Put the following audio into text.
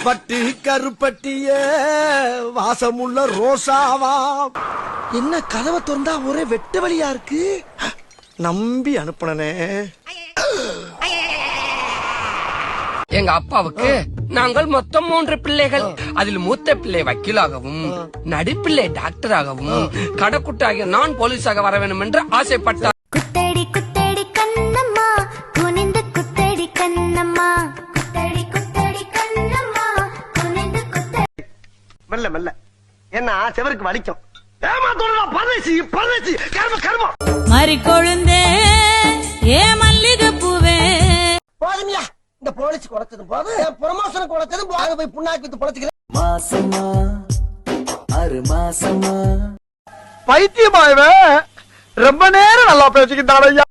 பட்டு கருப்பட்டிய வாசமுள்ள ரோசாவா. என்ன கதவை திறந்தா ஒரே வெட்ட வழியா இருக்கு. நம்பி அனுப்புனனே. எங்க அப்பாவுக்கு நாங்கள் மொத்தம் 3 பிள்ளைகள். அதில் மூத்த பிள்ளை வக்கீலாகவும், நடுப்பிள்ளை டாக்டராகவும், கடக்குட்டாகிய நான் போலீஸாக வர வேண்டும் என்று ஆசைப்பட்டார். குத்தடி குத்தடி கண்ணம்மா, துணிந்து குத்தடி கண்ணம்மா, குத்தடி குத்தடி கண்ணம்மா, துணிந்து குத்தடி. மெல்ல மெல்ல என்ன செவருக்கு வலிக்கும். ஏமாத்தோட பரதேசி பரதேசி கர்ம கர்ம. மறி கொழுந்தே ஏ மல்லிகை பூவே. போதுமியா இந்த போலீஸ் குறைச்சது போது ப்ரமோஷன் குறைச்சது போது போய் புண்ணாக்கி வித்து பொழைச்சுக்கிறேன். மாசமா 6 மாசமா பைத்தியமா இவன் ரொம்ப நேரம் நல்லா பேசிக்கிட்டான் ஐயா.